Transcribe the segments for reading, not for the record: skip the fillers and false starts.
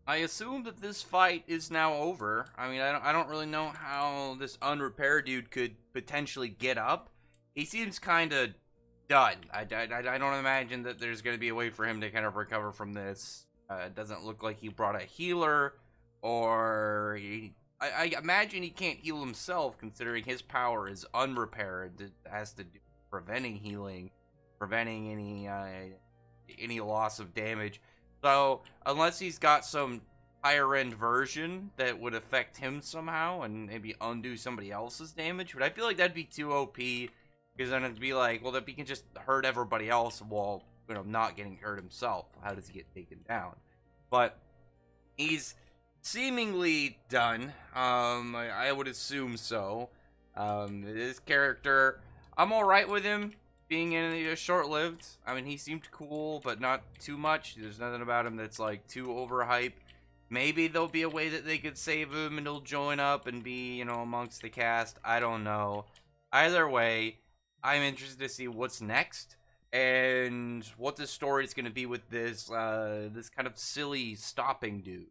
I assume that this fight is now over. I mean, I don't really know how this unrepaired dude could potentially get up. He seems kind of done. I don't imagine that there's going to be a way for him to kind of recover from this. It doesn't look like he brought a healer, or I imagine he can't heal himself, considering his power is unrepaired. It has to do with preventing healing, preventing any loss of damage. So unless he's got some higher end version that would affect him somehow and maybe undo somebody else's damage, but I feel like that'd be too OP, because then it'd be like, well, if he can just hurt everybody else while not getting hurt himself, how does he get taken down? But he's seemingly done. I would assume so. His character, I'm all right with him being in short-lived. I mean, he seemed cool, but not too much. There's nothing about him that's like too overhyped. Maybe there'll be a way that they could save him and he'll join up and be, amongst the cast. I don't know. Either way, I'm interested to see what's next and what the story is going to be with this kind of silly stopping dude.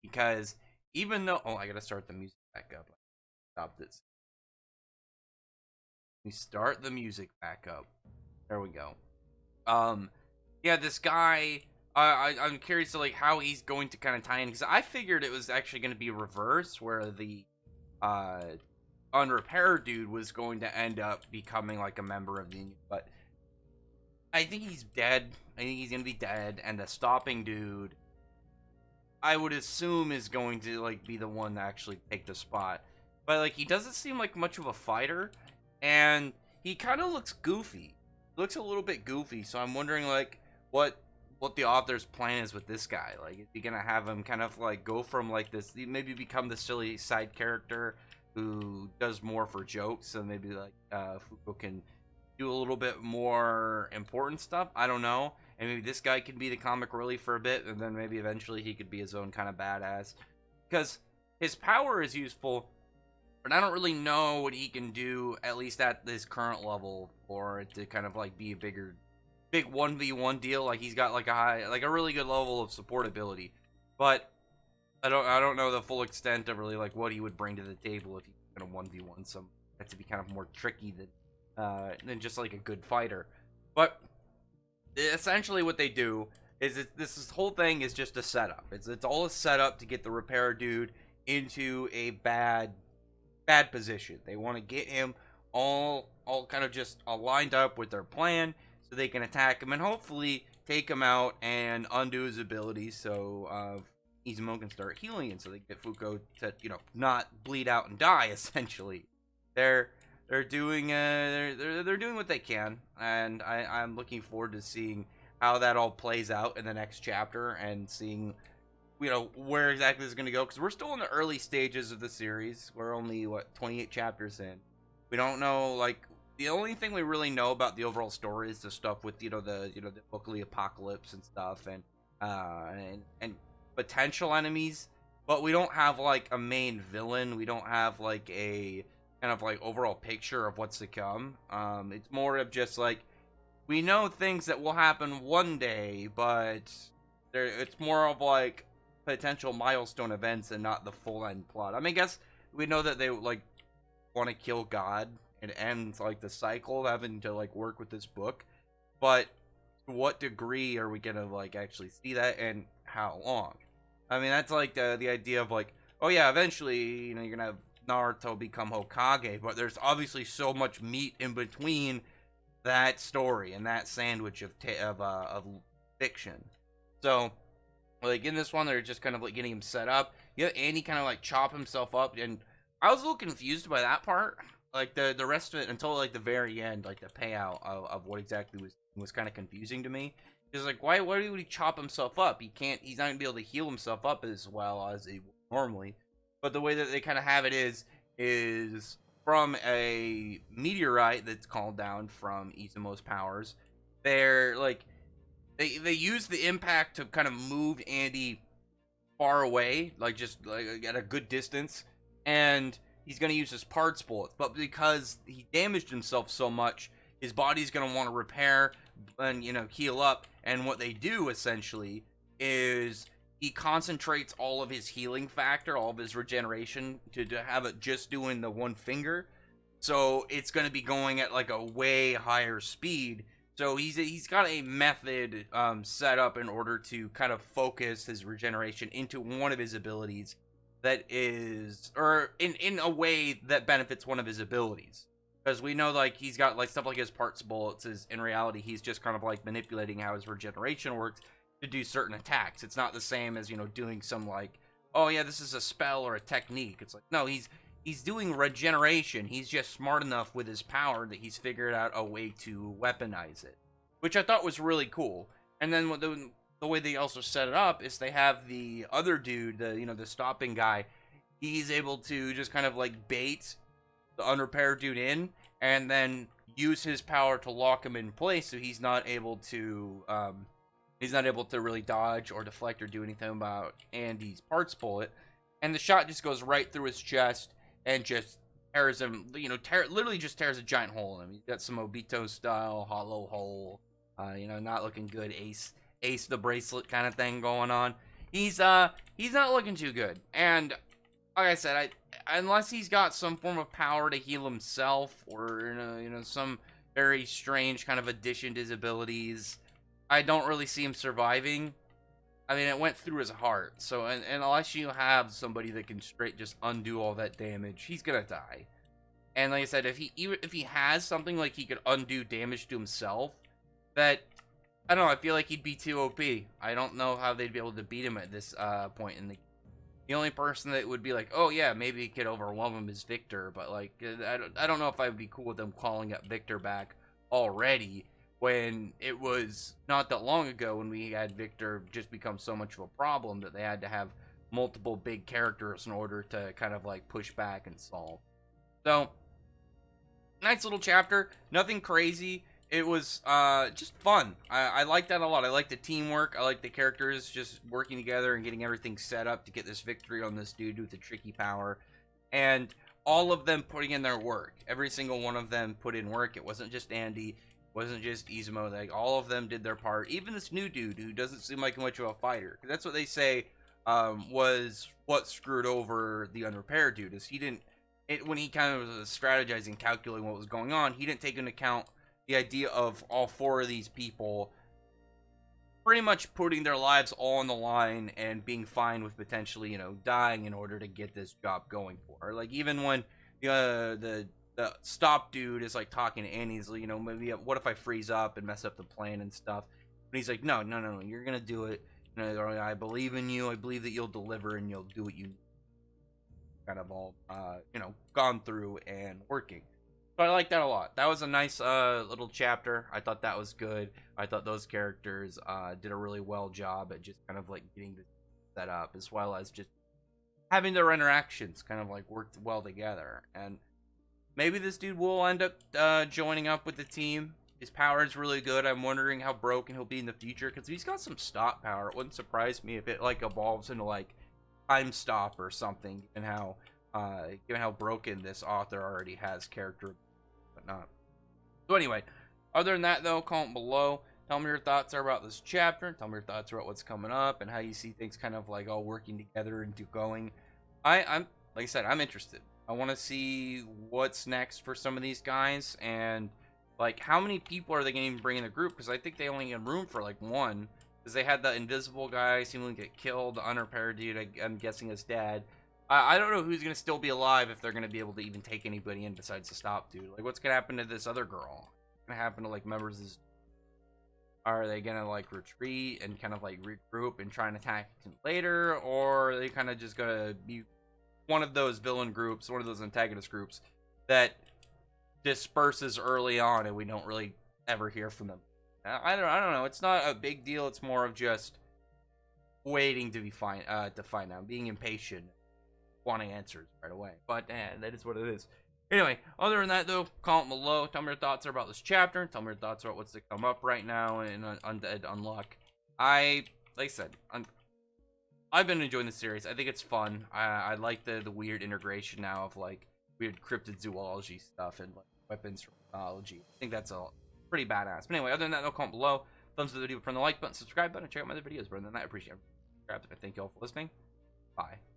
Because even though, I gotta start the music back up. Stop this. We start the music back up. There we go. Yeah, this guy. I'm curious to like how he's going to kind of tie in, because I figured it was actually going to be reverse, where the uh unrepaired dude was going to end up becoming like a member of the union, but I think he's dead. I think he's gonna be dead, and the stopping dude, I would assume, is going to like be the one to actually take the spot. But like, he doesn't seem like much of a fighter, and he kind of looks goofy. Looks a little bit goofy, so I'm wondering like what the author's plan is with this guy. Like, is he gonna have him kind of like go from like this, maybe become the silly side character who does more for jokes, so maybe like Fuko can do a little bit more important stuff. I don't know. And maybe this guy can be the comic relief for a bit, and then maybe eventually he could be his own kind of badass. Because his power is useful, but I don't really know what he can do, at least at this current level, for it to kind of like be a big 1v1 deal. Like, he's got like a really good level of support ability, but I don't know the full extent of really like what he would bring to the table if he's gonna 1v1 some. That to be kind of more tricky than just like a good fighter. But essentially what they do is this whole thing is just a setup. It's all a setup to get the repair dude into a bad position. They want to get him all kind of just lined up with their plan, so they can attack him and hopefully take him out and undo his abilities, so Izumo can start healing, and so they get Fuko to not bleed out and die. Essentially, they're they're doing what they can, and I'm looking forward to seeing how that all plays out in the next chapter, and seeing where exactly this is going to go, because we're still in the early stages of the series. We're only 28 chapters in. We don't know, like, the only thing we really know about the overall story is the stuff with the Book of the Apocalypse and stuff, and potential enemies, but we don't have like a main villain. We don't have like a kind of like overall picture of what's to come. It's more of just like, we know things that will happen one day, but it's more of like potential milestone events and not the full end plot. I mean, I guess we know that they like want to kill God and end like the cycle of having to like work with this book, but to what degree are we gonna like actually see that, and how long? I mean, that's like the idea of like, oh yeah, eventually you're gonna have Naruto become Hokage, but there's obviously so much meat in between that story and that sandwich of fiction. So like in this one, they're just kind of like getting him set up. You have Andy kind of like chop himself up, and I was a little confused by that part. Like the rest of it until like the very end, like the payout of what exactly was kind of confusing to me. Because like, why would he chop himself up? He's not gonna be able to heal himself up as well as he would normally. But the way that they kind of have it is from a meteorite that's called down from Izumo's powers. They're like, they use the impact to kind of move Andy far away, like just like at a good distance, and he's gonna use his parts bullets. But because he damaged himself so much, his body's gonna want to repair and heal up. And what they do essentially is he concentrates all of his healing factor, all of his regeneration to have it just doing the one finger. So it's going to be going at like a way higher speed. So he's got a method set up in order to kind of focus his regeneration into one of his abilities that is, or in a way that benefits one of his abilities. Because we know like he's got like stuff like his parts bullets is in reality he's just kind of like manipulating how his regeneration works to do certain attacks. It's not the same as, you know, doing some like, oh yeah, this is a spell or a technique. It's like, no, he's doing regeneration. He's just smart enough with his power that he's figured out a way to weaponize it, which I thought was really cool. And then the way they also set it up is they have the other dude, the stopping guy. He's able to just kind of like bait the unrepaired dude in, and then use his power to lock him in place, so he's not able to really dodge or deflect or do anything about Andy's parts bullet. And the shot just goes right through his chest and just tears him, literally just tears a giant hole in him. He's got some Obito style hollow hole, not looking good. Ace the bracelet kind of thing going on. He's not looking too good. And like I said, unless he's got some form of power to heal himself, or some very strange kind of addition to his abilities, I don't really see him surviving. I mean, it went through his heart, so and unless you have somebody that can straight just undo all that damage, he's gonna die. And like I said, if he has something like he could undo damage to himself, that I don't know, I feel like he'd be too OP. I don't know how they'd be able to beat him at this point in the only person that would be like, oh yeah, maybe he could overwhelm him is Victor, but like I don't know if I would be cool with them calling up Victor back already, when it was not that long ago when we had Victor just become so much of a problem that they had to have multiple big characters in order to kind of like push back and solve. So, nice little chapter, nothing crazy. It was just fun. I like that a lot. I like the teamwork. I like the characters just working together and getting everything set up to get this victory on this dude with the tricky power. And all of them putting in their work. Every single one of them put in work. It wasn't just Andy. It wasn't just Izumo. Like, all of them did their part. Even this new dude who doesn't seem like much of a fighter. That's what they say was what screwed over the unrepaired dude. Is he didn't... when he kind of was strategizing, calculating what was going on, he didn't take into account the idea of all four of these people pretty much putting their lives all on the line and being fine with potentially, dying in order to get this job going for. Like, even when the stop dude is like talking to Annie, he's maybe what if I freeze up and mess up the plan and stuff. But he's like, no, you're gonna do it. I believe in you. I believe that you'll deliver and you'll do what you kind of all gone through and working. So I like that a lot. That was a nice little chapter. I thought that was good. I thought those characters did a really well job at just kind of like getting this set up, as well as just having their interactions kind of like worked well together. And maybe this dude will end up joining up with the team. His power is really good. I'm wondering how broken he'll be in the future, because he's got some stop power. It wouldn't surprise me if it like evolves into like time stop or something, given how broken this author already has character. Not. So anyway, other than that though, comment below. Tell me your thoughts are about this chapter. Tell me your thoughts about what's coming up and how you see things kind of like all working together and going. I'm like I said, I'm interested. I want to see what's next for some of these guys, and like how many people are they going to bring in the group? Because I think they only had room for like one. Because they had the invisible guy seemingly get killed, the unrepaired dude. I'm guessing is dead. I don't know who's going to still be alive, if they're going to be able to even take anybody in besides the stop dude. Like, what's going to happen to this other girl? What's going to happen to, like, members of this... Are they going to, like, retreat and kind of, like, regroup and try and attack him later? Or are they kind of just going to be one of those villain groups, one of those antagonist groups that disperses early on and we don't really ever hear from them? I don't know. It's not a big deal. It's more of just waiting to find out, being impatient, wanting answers right away. But that is what it is. Anyway, other than that though, comment below. Tell me your thoughts are about this chapter. Tell me your thoughts about what's to come up right now in Undead Unluck. Like I said, I've been enjoying the series. I think it's fun. I like the weird integration now of like weird cryptozoology stuff and like weapons from mythology. I think that's a pretty badass. But anyway, other than that, no, comment below. Thumbs up the video, press the like button, subscribe button, check out my other videos. But other than that, I appreciate it. Thank you all for listening. Bye.